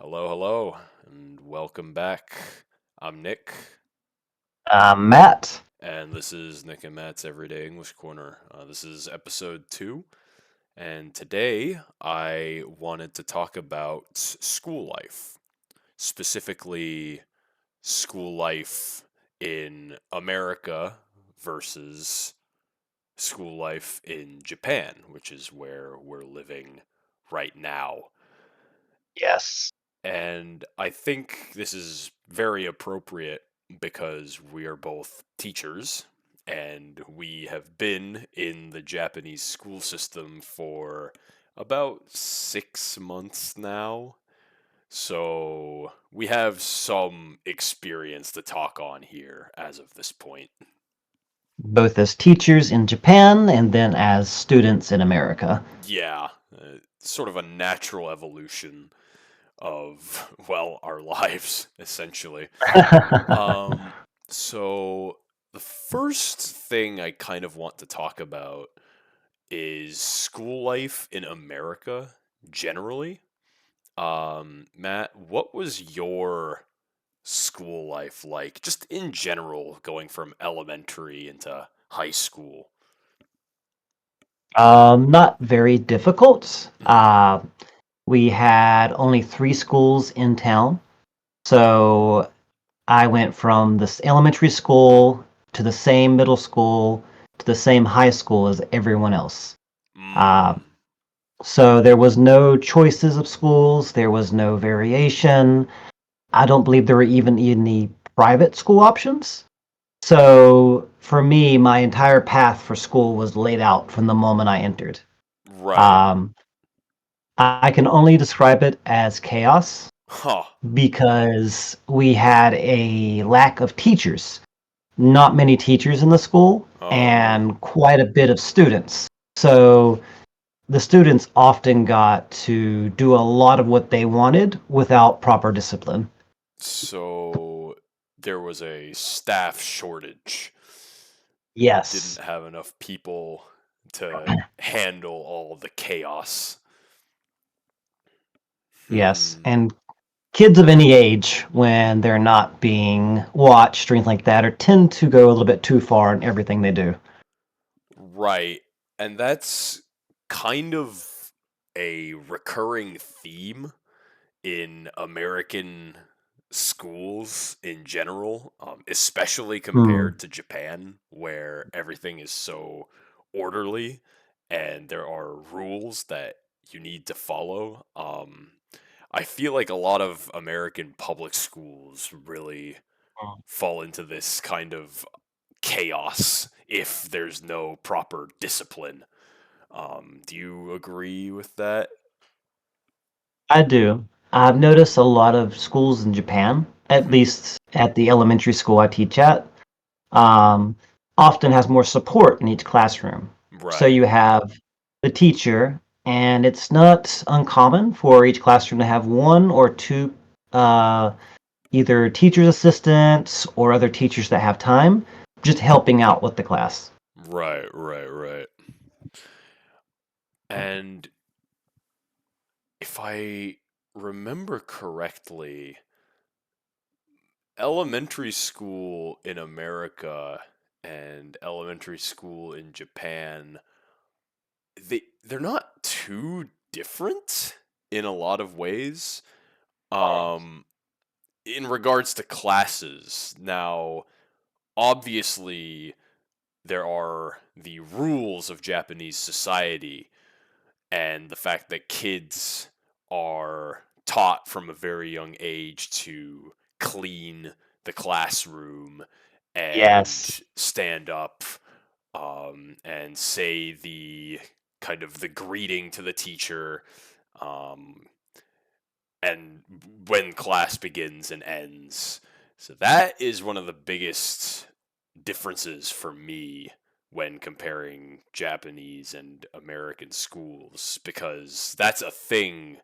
Hello, hello, and welcome back. I'm Nick, Matt. and this is Nick and Matt's Everyday English Corner. This is episode 2, and today I wanted to talk about school life, specifically school life in America versus school life in Japan, which is where we're living right now. Yes. And I think this is very appropriate because we are both teachers and we have been in the Japanese school system for about 6 months now. So we have some experience to talk on here as of this point. Both as teachers in Japan and then as students in America. Yeah, sort of a natural evolution of, well, our lives, essentially. Um, so the first thing I kind of want to talk about is school life in America generally. Matt, what was your school life like, just in general, going from elementary into high school? Not very difficult. Mhm. We had only three schools in town. So I went from this elementary school to the same middle school to the same high school as everyone else. Uh, Mm, so there was no choices of schools, there was no variation. I don't believe there were even any private school options. So for me, my entire path for school was laid out from the moment I entered. right. Um, I can only describe it as chaos Huh. because we had a lack of teachers, not many teachers in the school, Oh. and quite a bit of students. So the students often got to do a lot of what they wanted without proper discipline. So there was a staff shortage. Didn't Yes. have enough people to handle all the chaos. Yes. Hmm. And kids of any age, when they're not being watched or anything like that, or tend to go a little bit too far in everything they do. Right. And that's kind of a recurring theme in American schools in general, especially Hmm. compared to Japan, where everything is so orderly and there are rules that you need to follow. I feel like a lot of American public schools really fall into this kind of chaos if there's no proper discipline. Do you agree with that? I do. I've noticed a lot of schools in Japan, at Hmm. least at the elementary school I teach at, um, often has more support in each classroom. So Right. you have the teacher, and it's not uncommon for each classroom to have one or two uh, either teacher's assistants or other teachers that have time, just helping out with the class. Right, right, right. And if I remember correctly, elementary school in America and elementary school in Japan, they're not too different in a lot of ways. Um, in regards to classes, now obviously there are the rules of Japanese society and the fact that kids are taught from a very young age to clean the classroom Yes. and stand up and say the kind of the greeting to the teacher um, and when class begins and ends. So that is one of the biggest differences for me when comparing Japanese and American schools because that's a thing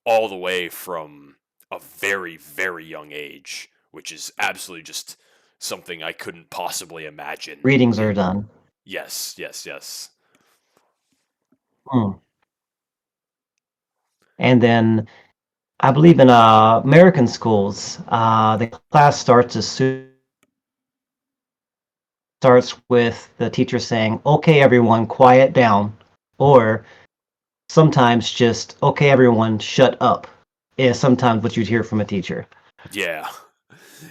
all the way from a very, very young age, which is absolutely just something I couldn't possibly imagine Readings are in. done. Yes, yes, yes. Hmm. And then I believe in American schools, the class starts with the teacher saying, "Okay, everyone, quiet down," or sometimes just, "Okay, everyone, shut up," is sometimes what you'd hear from a teacher. Yeah,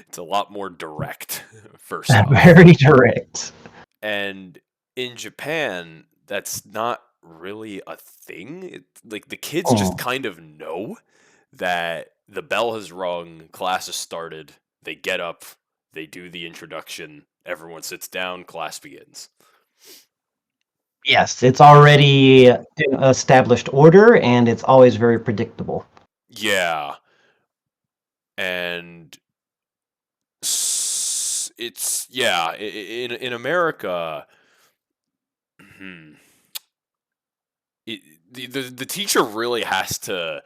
it's a lot more direct, first off. Very direct. And in Japan, that's not really a thing. Like the kids just Oh, kind of know that the bell has rung, class has started, they get up, they do the introduction, everyone sits down, class begins. yes, it's already in established order, and it's always very predictable. Yeah, and it's yeah, in America, hmm, it, the teacher really has to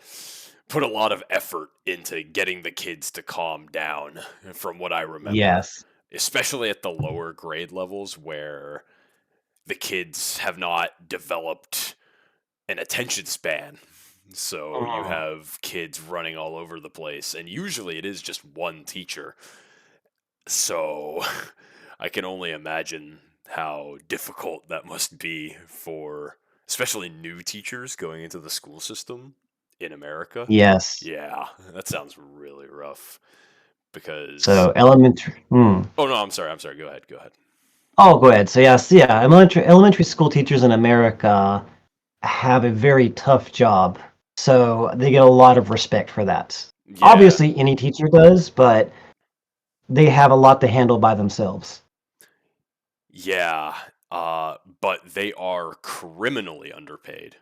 put a lot of effort into getting the kids to calm down, from what I remember, Yes. especially at the lower grade levels where the kids have not developed an attention span. So you Mm. have kids running all over the place, and usually it is just one teacher. So I can only imagine how difficult that must be for especially new teachers going into the school system in America. Yes. Yeah, that sounds really rough because So elementary. oh no, I'm sorry. I'm sorry. Go ahead. Go ahead. Oh, go ahead. So yes, yeah, elementary school teachers in America have a very tough job. So they get a lot of respect for that. Yeah. Obviously, any teacher does, but they have a lot to handle by themselves. Yeah. But they are criminally underpaid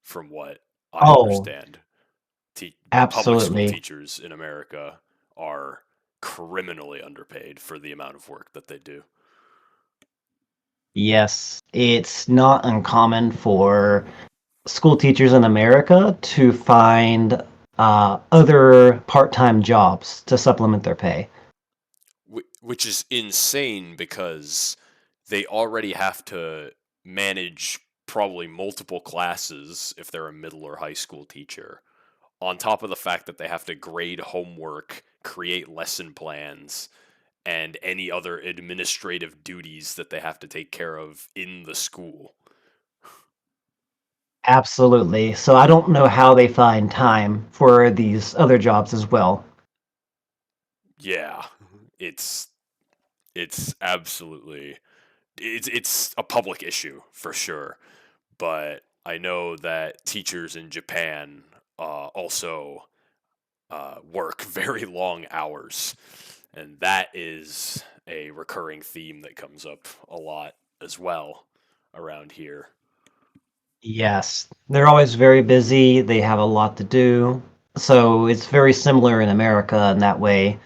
from what I Oh, understand. Public school absolutely. teachers in America are criminally underpaid for the amount of work that they do. Yes, it's not uncommon for school teachers in America to find other part-time jobs to supplement their pay. Which is insane because they already have to manage probably multiple classes if they're a middle or high school teacher, on top of the fact that they have to grade homework, create lesson plans, and any other administrative duties that they have to take care of in the school. Absolutely. So I don't know how they find time for these other jobs as well. Yeah, it's it's absolutely it's a public issue for sure, but I know that teachers in Japan also work very long hours, and that is a recurring theme that comes up a lot as well around here. Yes, they're always very busy. They have a lot to do. So it's very similar in America in that way.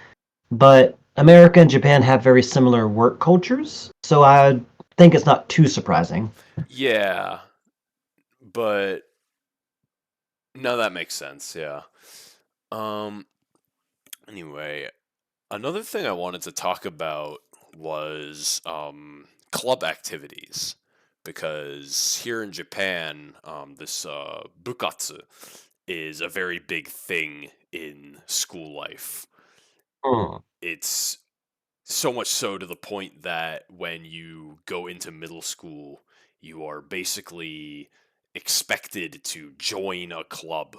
But America and Japan have very similar work cultures. So I think it's not too surprising. Yeah, but no, that makes sense. Yeah. Um. Anyway, another thing I wanted to talk about was club activities because here in Japan, this bukatsu is a very big thing in school life. Mm. It's so much so to the point that when you go into middle school, you are basically expected to join a club,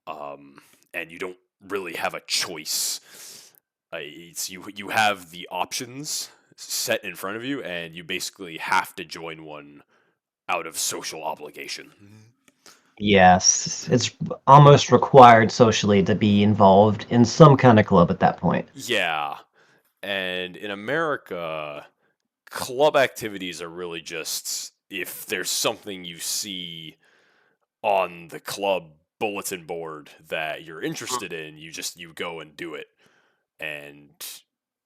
um, and you don't really have a choice. It's you have the options set in front of you, and you basically have to join one out of social obligation. Yes, it's almost required socially to be involved in some kind of club at that point. Yeah, and in America, club activities are really just if there's something you see on the club bulletin board that you're interested in, you go and do it. And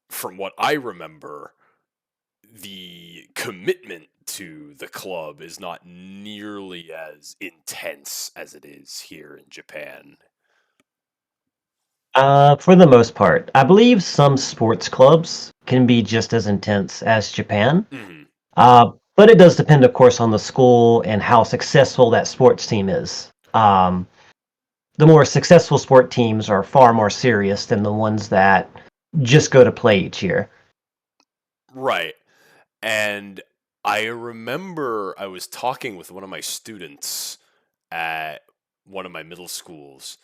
from what I remember, the commitment to the club is not nearly as intense as it is here in Japan. For the most part, I believe some sports clubs can be just as intense as Japan. Hmm. But it does depend, of course, on the school and how successful that sports team is. the more successful sport teams are far more serious than the ones that just go to play each year. Right. And I remember I was talking with one of my students at one of my middle schools,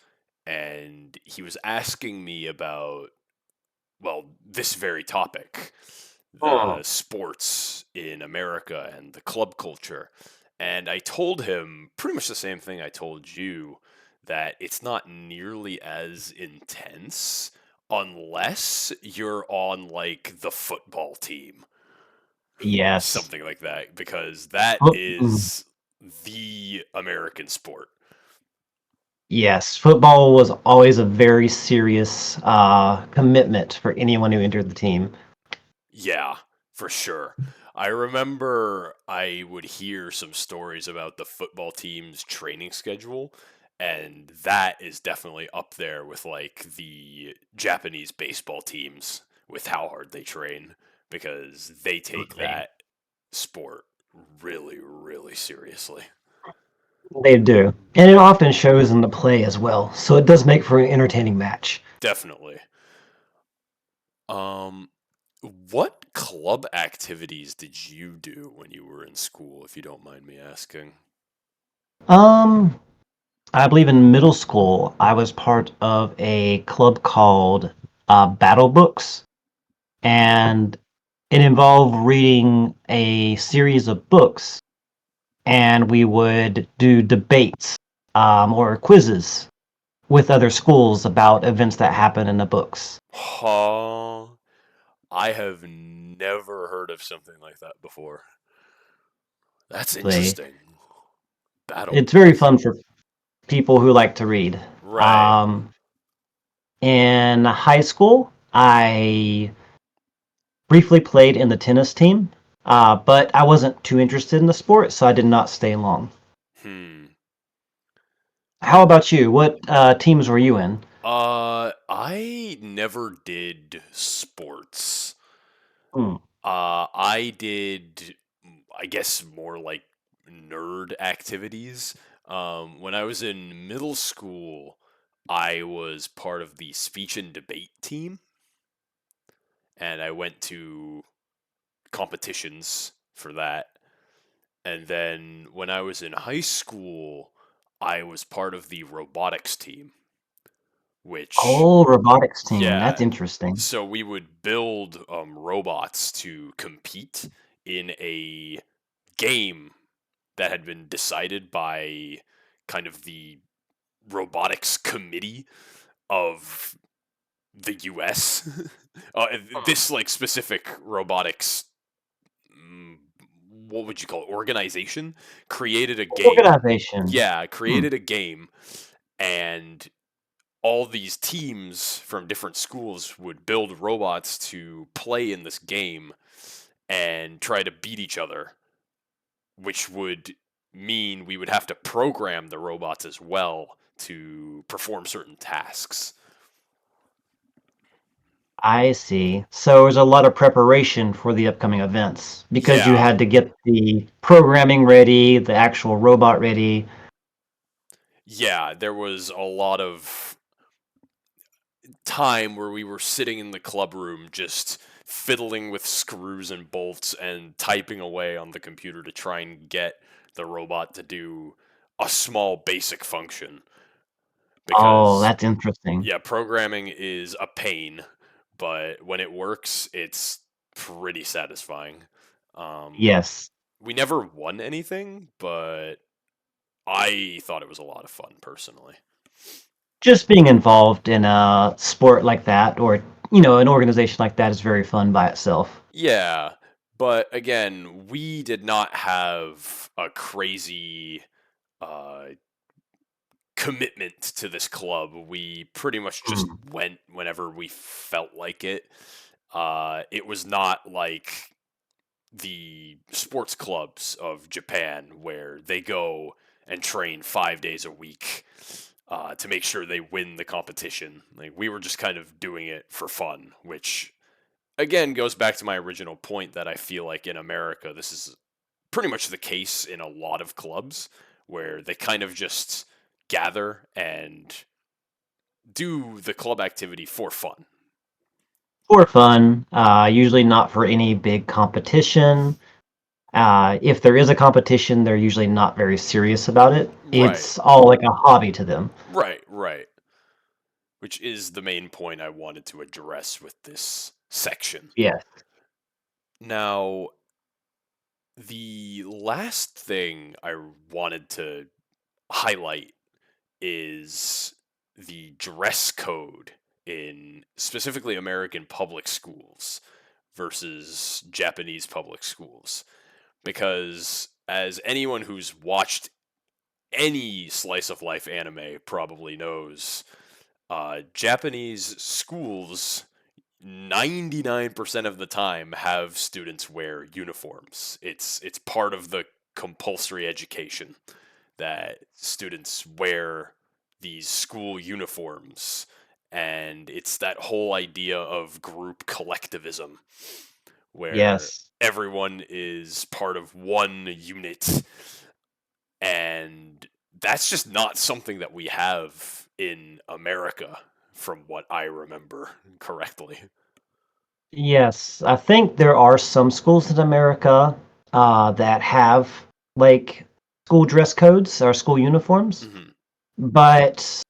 and he was asking me about, well, this very topic, Hmm. the sports in America and the club culture. And I told him pretty much the same thing I told you, that it's not nearly as intense unless you're on like the football team, Yes. something like that, because that Mm. is the American sport. Yes, football was always a very serious commitment for anyone who entered the team. Yeah, for sure. I remember I would hear some stories about the football team's training schedule, and that is definitely up there with like the Japanese baseball teams with how hard they train, because they take Absolutely. that sport really, really seriously. They do. And it often shows in the play as well, so it does make for an entertaining match. Definitely. Um, what club activities did you do when you were in school, if you don't mind me asking? Um, I believe in middle school, I was part of a club called Battle Books, and it involved reading a series of books, and we would do debates or quizzes with other schools about events that happen in the books. Huh? I have never heard of something like that before. That's They, interesting. Battle it's very books. fun for people who like to read. Right. Um, in high school, I briefly played in the tennis team, but I wasn't too interested in the sport, so I did not stay long. Hmm. How about you? What teams were you in? I never did sports. Hmm. I did, I guess, more like nerd activities. When I was in middle school, I was part of the speech and debate team, and I went to competitions for that. And then when I was in high school, I was part of the robotics team, which, Oh, robotics team. yeah, That's interesting. so we would build robots to compete in a game that had been decided by kind of the robotics committee of the US. This like specific robotics, mm, what would you call it, organization created a game. Organization. Yeah, Hmm. created a game, and all these teams from different schools would build robots to play in this game and try to beat each other, which would mean we would have to program the robots as well to perform certain tasks. I see. So there's a lot of preparation for the upcoming events because you Yeah, had to get the programming ready, the actual robot ready. yeah, there was a lot of time where we were sitting in the club room just fiddling with screws and bolts and typing away on the computer to try and get the robot to do a small basic function, Oh, because that's interesting. yeah, programming is a pain, but when it works, it's pretty satisfying. Um, Yes. we never won anything, but I thought it was a lot of fun personally. Just being involved in a sport like that or an organization like that is very fun by itself. Yeah, but again, we did not have a crazy uh, commitment to this club. We pretty much just Mm. went whenever we felt like it. It was not like the sports clubs of Japan where they go and train 5 days a week to make sure they win the competition. Like we were just kind of doing it for fun, which again goes back to my original point that I feel like in America this is pretty much the case in a lot of clubs where they kind of just gather and do the club activity for fun. For fun, usually not for any big competition. If there is a competition, they're usually not very serious about it. Right, It's all like a hobby to them. right. Which is the main point I wanted to address with this section. Yes. Now, the last thing I wanted to highlight is the dress code in specifically American public schools versus Japanese public schools. Because as anyone who's watched any slice of life anime probably knows, Japanese schools 99% of the time have students wear uniforms. It's part of the compulsory education that students wear these school uniforms, and it's that whole idea of group collectivism where Yes. everyone is part of one unit, and that's just not something that we have in America from what I remember correctly. Yes. I think there are some schools in America that have like school dress codes or school uniforms, Hmm. but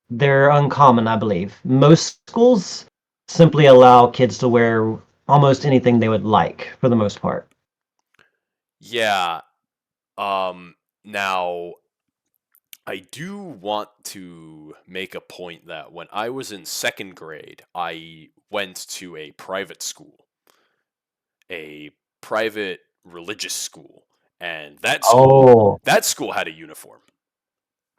they're uncommon, I believe. Most schools simply allow kids to wear almost anything they would like for the most part. Yeah. Now I do want to make a point that when I was in second grade, I went to a private school, a private religious school, and Oh, that school had a uniform.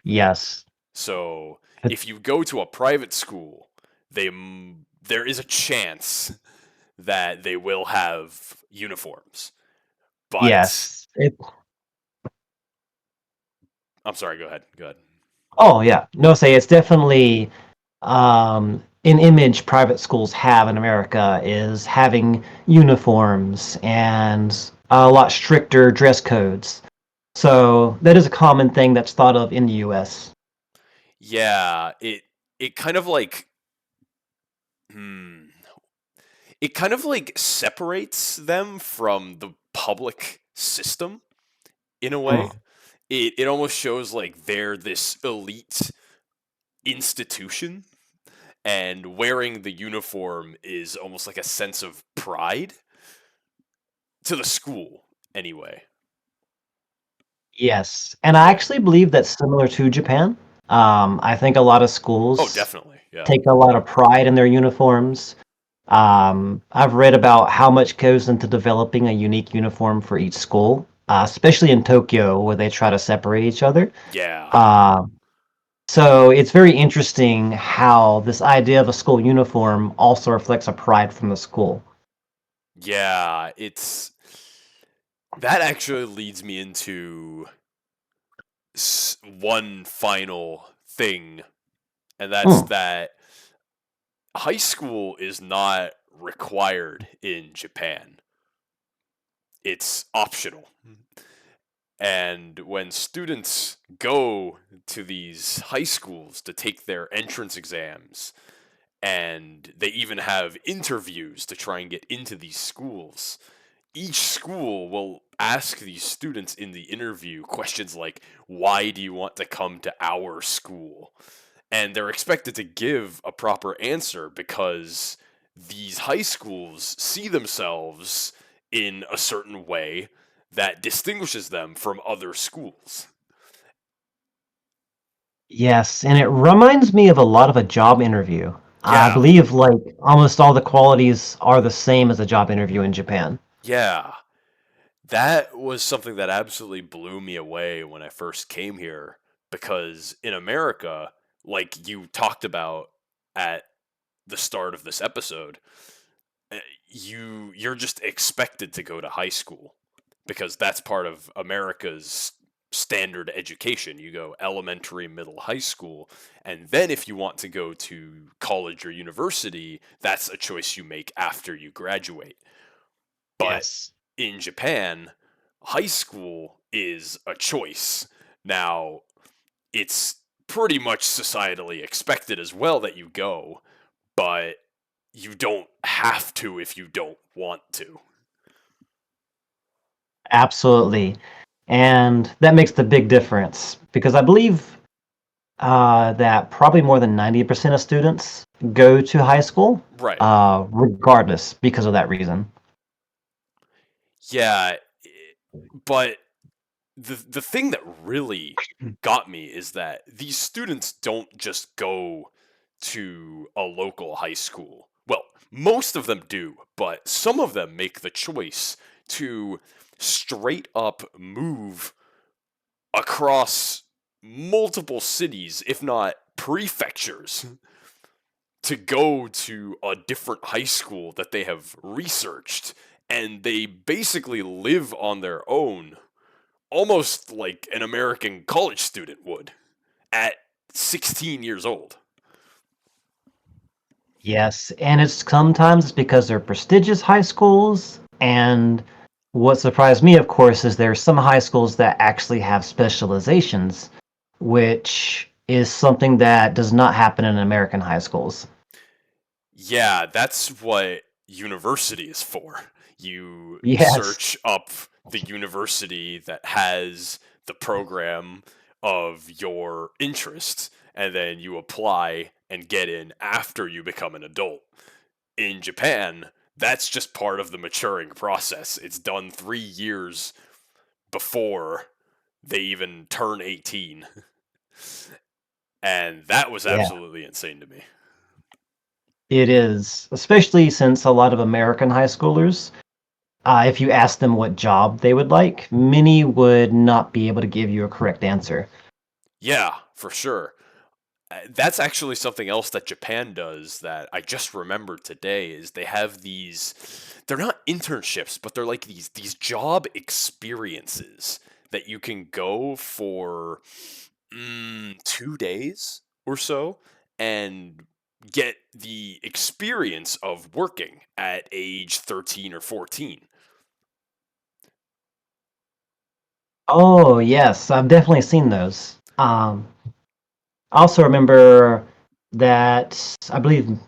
yes. So if you go to a private school, there is a chance that they will have uniforms. But Yes. I'm sorry, go ahead. Go ahead. Oh, yeah. No, say it's definitely an image private schools have in America is having uniforms and a lot stricter dress codes. So that is a common thing that's thought of in the US. Yeah, it kind of like hmm, it kind of like separates them from the public system in a way. Mm. It almost shows like they're this elite institution, and wearing the uniform is almost like a sense of pride to the school anyway. Yes. And I actually believe that's similar to Japan. I think a lot of Oh, schools definitely. Yeah. take a lot of pride in their uniforms. I've read about how much goes into developing a unique uniform for each school, especially in Tokyo, where they try to separate each other. Yeah. Um, so it's very interesting how this idea of a school uniform also reflects a pride from the school. Yeah, it's that actually leads me into one final thing, and that's Hmm. that high school is not required in Japan. It's optional. And when students go to these high schools to take their entrance exams, and they even have interviews to try and get into these schools, each school will ask these students in the interview questions like, why do you want to come to our school? And they're expected to give a proper answer because these high schools see themselves in a certain way that distinguishes them from other schools. Yes, and it reminds me of a lot of a job interview. I Yeah, believe like almost all the qualities are the same as a job interview in Japan. yeah. That was something that absolutely blew me away when I first came here because in America, like you talked about at the start of this episode, you're just expected to go to high school because that's part of America's standard education. You go elementary, middle, high school, and then if you want to go to college or university, that's a choice you make after you graduate. But Yes. in Japan, high school is a choice. Now, it's pretty much societally expected as well that you go, but you don't have to if you don't want to. Absolutely. And that makes the big difference because I believe that probably more than 90% of students go to high school, Right. regardless, because of that reason. Yeah, but the thing that really got me is that these students don't just go to a local high school. Well, most of them do, but some of them make the choice to straight up move across multiple cities, if not prefectures, to go to a different high school that they have researched. And they basically live on their own, almost like an American college student would at 16 years old. Yes, and it's because they're prestigious high schools. And what surprised me, of course, is there are some high schools that actually have specializations, which is something that does not happen in American high schools. Yeah, that's what university is for. You Yes. search up the university that has the program of your interest, and then you apply and get in after you become an adult. In Japan, that's just part of the maturing process. It's done 3 years before they even turn 18. And that was Yeah, absolutely insane to me. it is, especially since a lot of American high schoolers, if you ask them what job they would like, many would not be able to give you a correct answer. Yeah, for sure. That's actually something else that Japan does that I just remembered today is they have these, they're not internships, but they're like these job experiences that you can go for 2 days or so and get the experience of working at age 13 or 14. Oh, yes, I've definitely seen those. I also remember that I believe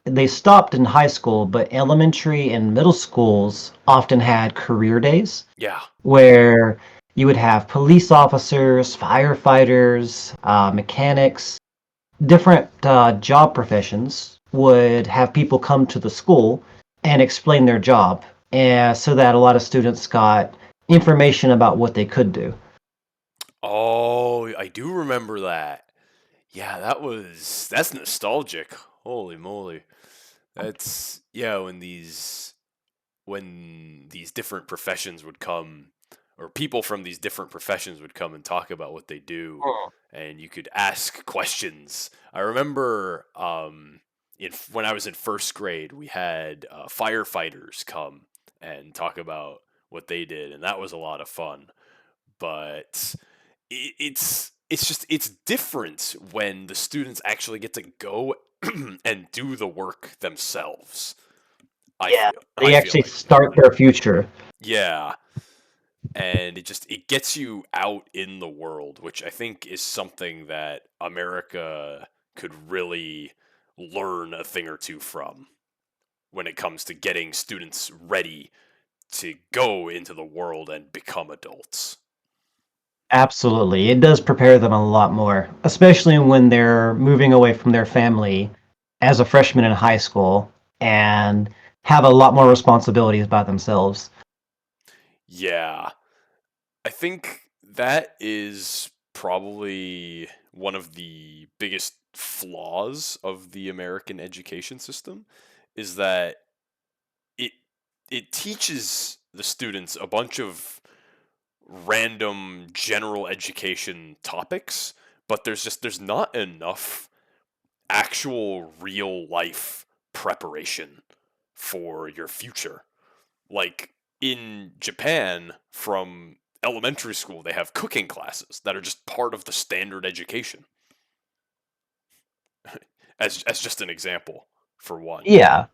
they stopped in high school, but elementary and middle schools often had career days Yeah. where you would have police officers, firefighters, mechanics, different job professions would have people come to the school and explain their job, and so that a lot of students got information about what they could do. Oh, I do remember that. Yeah, that's nostalgic. Holy moly. That's yeah, when these different professions would come, or people from these different professions would come and talk about what they do, and you could ask questions. I remember when I was in first grade, we had firefighters come and talk about what they did, and that was a lot of fun. But it's different when the students actually get to go and do the work themselves. Yeah, I they feel actually like. start their future. Yeah, and it gets you out in the world, which I think is something that America could really learn a thing or two from when it comes to getting students ready to go into the world and become adults. Absolutely. It does prepare them a lot more, especially when they're moving away from their family as a freshman in high school and have a lot more responsibilities by themselves. Yeah, I think that is probably one of the biggest flaws of the American education system is that it it teaches the students a bunch of random general education topics, but there's not enough actual real life preparation for your future. Like in Japan, from elementary school, they have cooking classes that are just part of the standard education. As just an example, for one. Yeah.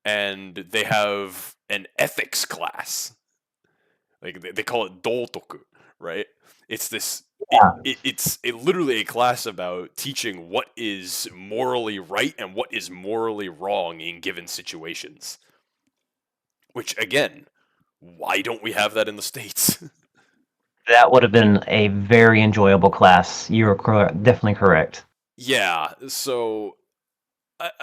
And they have an ethics class. Like they call it dotoku, right? It's this. Yeah. It's literally a class about teaching what is morally right and what is morally wrong in given situations. Which again, why don't we have that in the States? That would have been a very enjoyable class. You were definitely correct. Yeah, so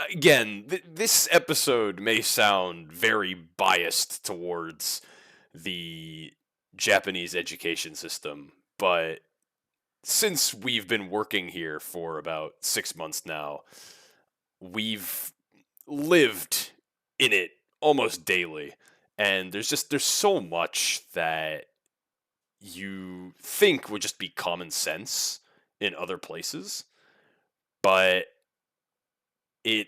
again, this episode may sound very biased towards the Japanese education system, but since we've been working here for about 6 months now, we've lived in it almost daily. And there's so much that you think would just be common sense in other places, but it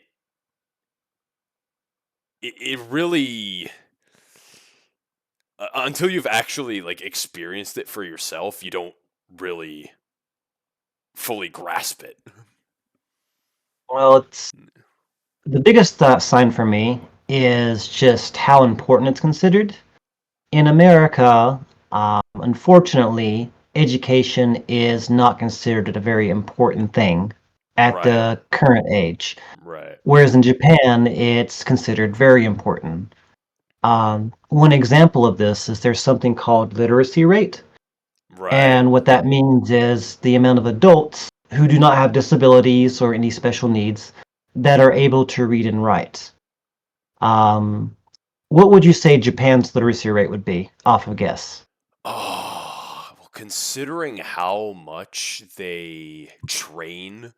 it really until you've actually like experienced it for yourself, you don't really fully grasp it. Well, it's the biggest sign for me is just how important it's considered. In America, unfortunately, education is not considered a very important thing at Right, the current age. right, Whereas in Japan, it's considered very important. One example of this is there's something called literacy rate. right. And what that means is the amount of adults who do not have disabilities or any special needs that are able to read and write. Um, what would you say Japan's literacy rate would be off of guess? Oh, well, considering how much they train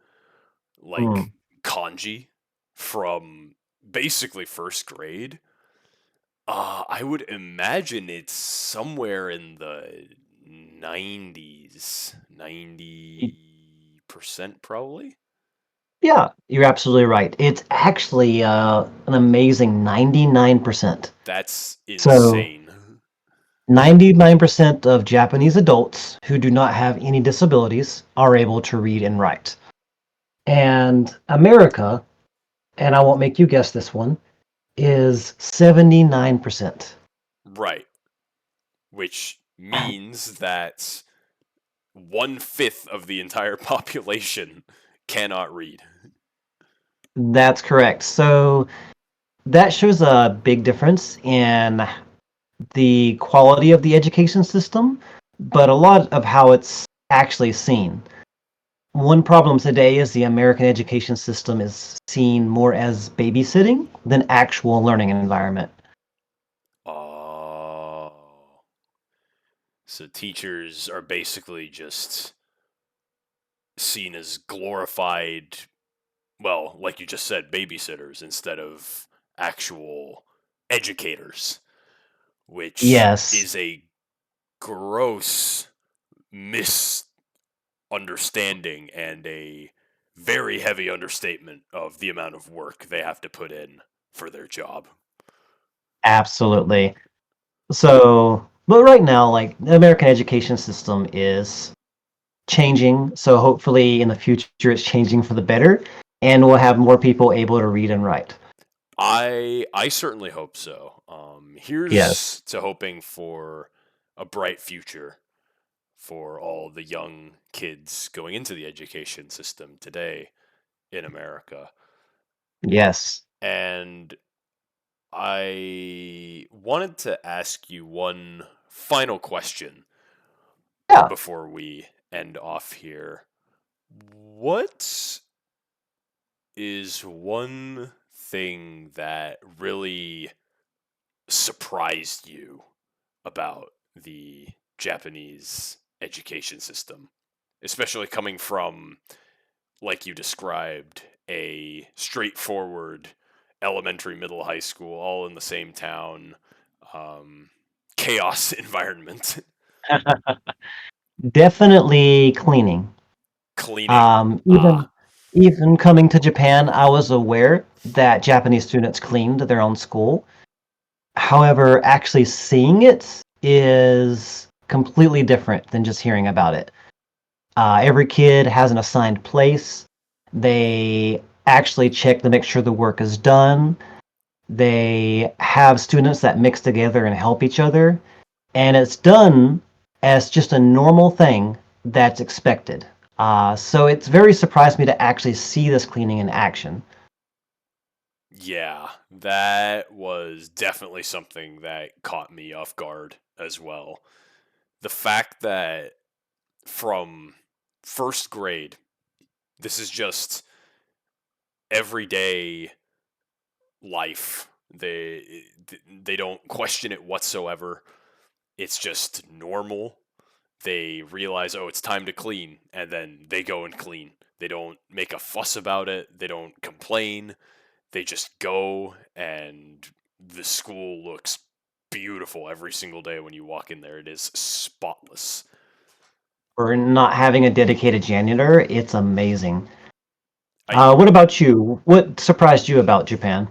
Hmm. like kanji from basically first grade, I would imagine it's somewhere in the 90s, 90% probably. Yeah, you're absolutely right. It's actually an amazing 99%. That's So, insane. 99% of Japanese adults who do not have any disabilities are able to read and write. And America, and I won't make you guess this one, is 79%. Right. Which means that 1/5 of the entire population cannot read. That's correct. So that shows a big difference in the quality of the education system, but a lot of how it's actually seen. One problem today is the American education system is seen more as babysitting than actual learning environment. Oh. So teachers are basically just seen as glorified, well, like you just said, babysitters instead of actual educators, which Yes, is a gross misunderstanding and a very heavy understatement of the amount of work they have to put in for their job. absolutely. So, but right now, like the American education system is changing. So hopefully in the future it's changing for the better and we'll have more people able to read and write. I certainly hope so. Yes. Here's to hoping for a bright future for all the young kids going into the education system today in America. Yes. And I wanted to ask you one final question Yeah. before we end off here. What is one thing that really surprised you about the Japanese education system, especially coming from, like you described, a straightforward elementary, middle, high school, all in the same town, um, chaos environment? Definitely cleaning. Cleaning. Um, Ah, even even coming to Japan, I was aware that Japanese students cleaned their own school. However, actually seeing it is completely different than just hearing about it. Every kid has an assigned place. They actually check to make sure the work is done. They have students that mix together and help each other. And it's done as just a normal thing that's expected. So it's very surprised me to actually see this cleaning in action. Yeah, that was definitely something that caught me off guard as well. The fact that from first grade, this is just everyday life. They don't question it whatsoever. It's just normal. They realize, oh, it's time to clean, and then they go and clean. They don't make a fuss about it. They don't complain. They just go, and the school looks beautiful every single day when you walk in there. It is spotless. For not having a dedicated janitor, it's amazing. I What about you? What surprised you about Japan?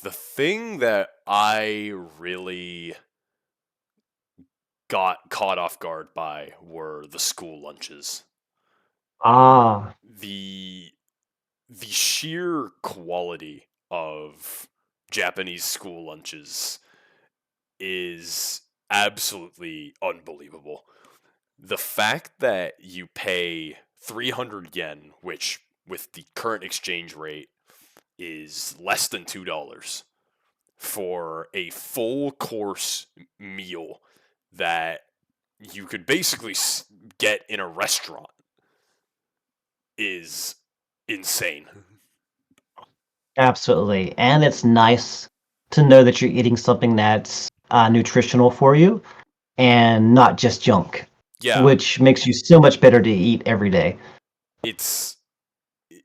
the thing that I really got caught off guard by were the school lunches. Ah, The the sheer quality of Japanese school lunches is absolutely unbelievable. The fact that you pay 300 yen, which with the current exchange rate is less than $2 for a full course meal that you could basically get in a restaurant is insane. absolutely. And it's nice to know that you're eating something that's nutritional for you and not just junk, Yeah, which makes you so much better to eat every day. it's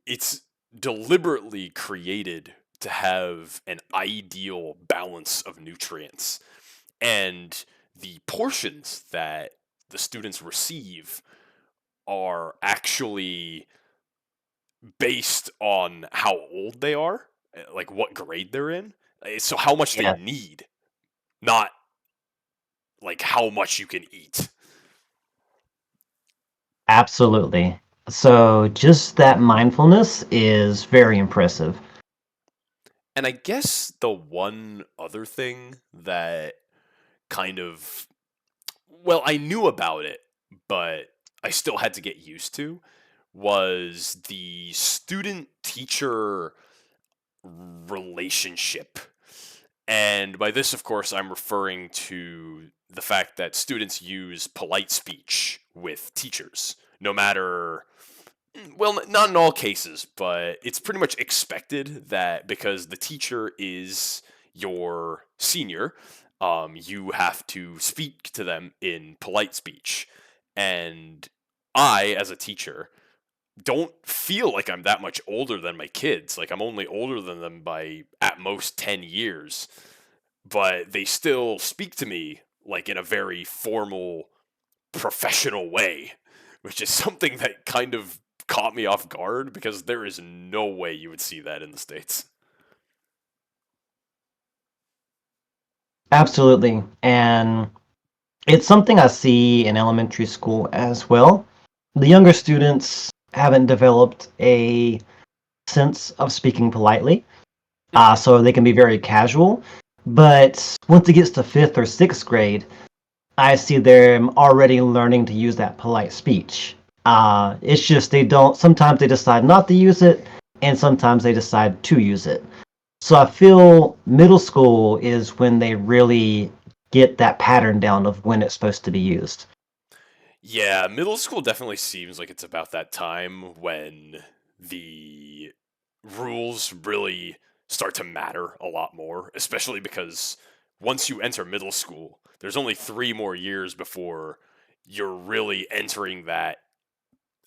it's deliberately created to have an ideal balance of nutrients, and the portions that the students receive are actually based on how old they are, like what grade they're in. So how much they Yeah, need, not like how much you can eat. absolutely. So just that mindfulness is very impressive. And I guess the one other thing that kind of, well, I knew about it, but I still had to get used to, was the student teacher relationship. And by this, of course, I'm referring to the fact that students use polite speech with teachers, no matter, well, not in all cases, but it's pretty much expected that because the teacher is your senior, you have to speak to them in polite speech. And I, as a teacher, don't feel like I'm that much older than my kids. Like I'm only older than them by at most 10 years, but they still speak to me like in a very formal, professional way, which is something that kind of caught me off guard because there is no way you would see that in the States. Absolutely. And it's something I see in elementary school as well. The younger students haven't developed a sense of speaking politely, Hmm. so they can be very casual. But once it gets to fifth or sixth grade, I see them already learning to use that polite speech. It's just they don't, sometimes they decide not to use it, and sometimes they decide to use it. So I feel middle school is when they really get that pattern down of when it's supposed to be used. Yeah, middle school definitely seems like it's about that time when the rules really start to matter a lot more, especially because once you enter middle school, there's only 3 more years before you're really entering that.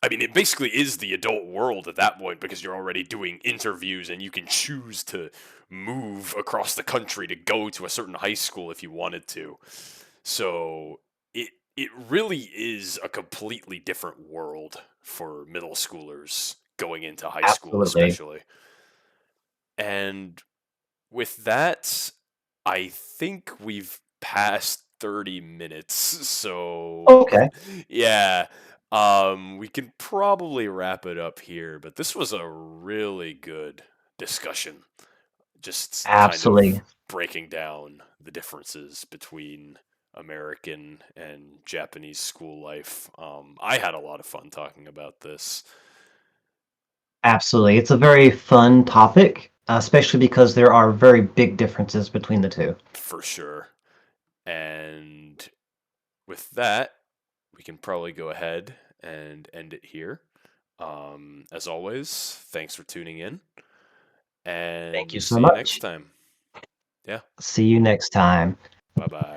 I mean, it basically is the adult world at that point because you're already doing interviews and you can choose to move across the country to go to a certain high school if you wanted to. So it really is a completely different world for middle schoolers going into high school Absolutely. especially. And with that, I think we've passed 30 minutes. So Okay. yeah, we can probably wrap it up here, but this was a really good discussion. Just kind of Absolutely. breaking down the differences between American and Japanese school life. I had a lot of fun talking about this Absolutely. It's a very fun topic, especially because there are very big differences between the two. for sure. And with that, we can probably go ahead and end it here. As always, thanks for tuning in, Thank and you we'll so see you next much. time. Yeah, See you next time. bye bye.